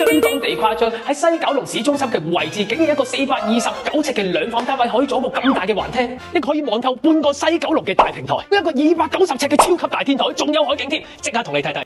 相當地誇張。喺西九龍市中心嘅位置，竟然一個429尺嘅兩房單位可以做一個咁大嘅環廳，一個可以望透半個西九龍嘅大平台，一個290尺嘅超級大天台，仲有海景添，即刻同你睇睇。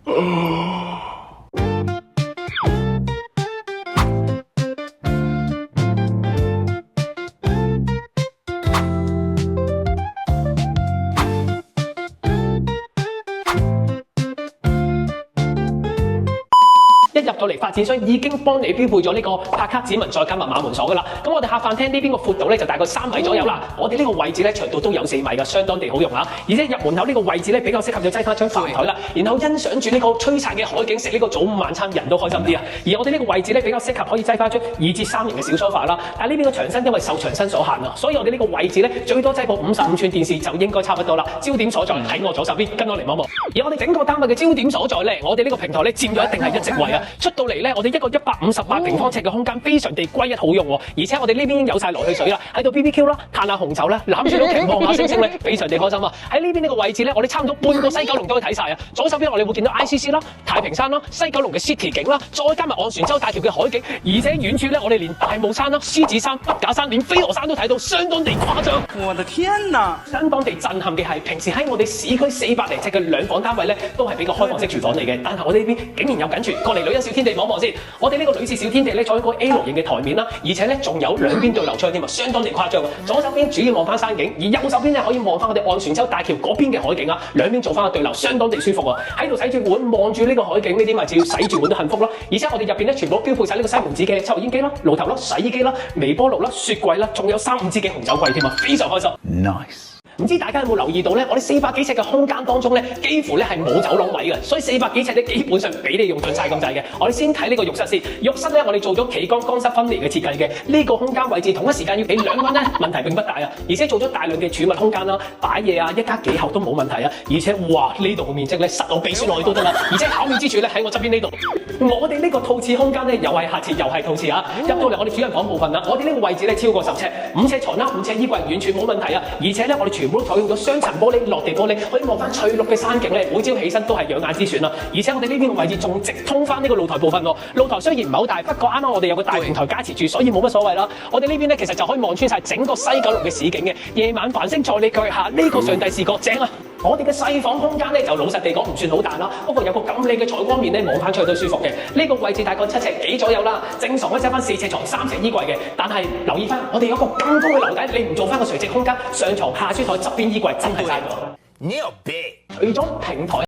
一入到嚟，發展商已經幫你標配咗呢個拍卡指紋再加密碼門鎖噶啦。咁我哋客飯廳呢邊個闊度咧就大概3米左右啦。我哋呢個位置咧長度都有4米噶，相當地好用啊。而且入門口呢個位置咧比較適合就擠翻張飯台啦，然後欣賞住呢個璀璨嘅海景，食呢個早午晚餐人都開心啲啊。而我哋呢個位置咧比較適合可以擠翻張2至3型嘅小梳化啦。但係呢邊個牆身因為受牆身所限啊，所以我哋呢個位置咧最多擠部55寸電視就應該差不多啦。焦點所在喺我左手邊，跟我嚟望望。而我哋整個單位嘅焦點所在咧，我哋呢個平台咧佔咗一定係一席位啊。出到嚟咧，我哋一個158平方尺嘅空間非常地歸一好用喎，而且我哋呢邊已經有晒來去水啦，喺度 BBQ 啦，嘆下紅酒啦，攬住老旗望下星星咧，非常地開心啊！喺呢邊呢個位置咧，我哋差唔多半個西九龍都可以睇晒啊！左手邊我哋會見到 ICC 啦、太平山啦、西九龍嘅 City 景啦，再加埋昂船洲大橋嘅海景，而且遠處咧我哋連大帽山啦、獅子山、筆架山、連飛鵝山都睇到，相當地誇張。我的天哪！相當地震撼嘅係，平時喺我哋市區400零尺嘅兩房單位咧，都係比較開放式廚房嚟嘅，但係我哋呢邊竟然有緊廚，過嚟女人小天地望望先。我哋呢個女士小天地咧，坐喺個 L 型嘅台面啦，而且咧仲有兩邊對流窗添啊，相當地誇張啊！左手邊主要望翻山景，而右手邊咧可以望翻我哋昂船洲大橋嗰邊嘅海景啊，兩邊做翻個對流，相當地舒服啊！喺度洗住碗，望住呢個海景，呢啲咪就要洗住碗都幸福咯！而且我哋入邊咧全部標配晒呢個西門子嘅抽油煙機啦、爐頭啦、洗衣機啦、微波爐啦、雪櫃啦，仲有3、5支嘅紅酒櫃添啊，非常開心。Nice。唔知大家有冇留意到咧？我哋400幾尺嘅空間當中咧，幾乎咧係冇走廊位嘅，所以400幾尺咧基本上俾你用盡晒咁滯嘅。我哋先睇呢個浴室先，浴室咧我哋做咗企缸乾濕分離嘅設計嘅，呢個空間位置同一時間要俾2個人咧，問題並不大啊。而且做咗大量嘅儲物空間啦，擺嘢啊，一家幾口都冇問題啊。而且哇，呢度嘅面積咧，塞我鼻酸落去都得啦。而且巧妙之處咧喺我側邊呢度，我哋呢個套廁空間咧又係下設又係套廁啊。入到嚟我哋主人房部分啦，我哋呢個位置咧超過10尺，5尺床啦、5尺衣櫃完全冇問題啊。而且咧我哋全部都採用咗雙層玻璃、落地玻璃，可以望翻翠綠嘅山景咧，每朝起身都係養眼之選啦。而且我哋呢邊嘅位置仲直通翻呢個露台部分喎。露台雖然唔係好大，不過啱啱我哋有個大平台加持住，所以冇乜所謂啦。我哋呢邊咧其實就可以望穿晒整個西九龍嘅市景嘅。夜晚繁星在你腳下，呢個上帝視角正啊！我哋嘅細房空間咧就老實地講唔算好大啦，不過有個咁靚嘅採光面咧，望翻出去都舒服嘅。呢個位置大概7尺幾左右啦，正常可以擠翻4尺床、3尺衣櫃嘅。但係留意翻，我哋有個咁高嘅樓底，你唔做翻個垂直空間，上床下書台側邊衣櫃真係嘥咗。除咗平台。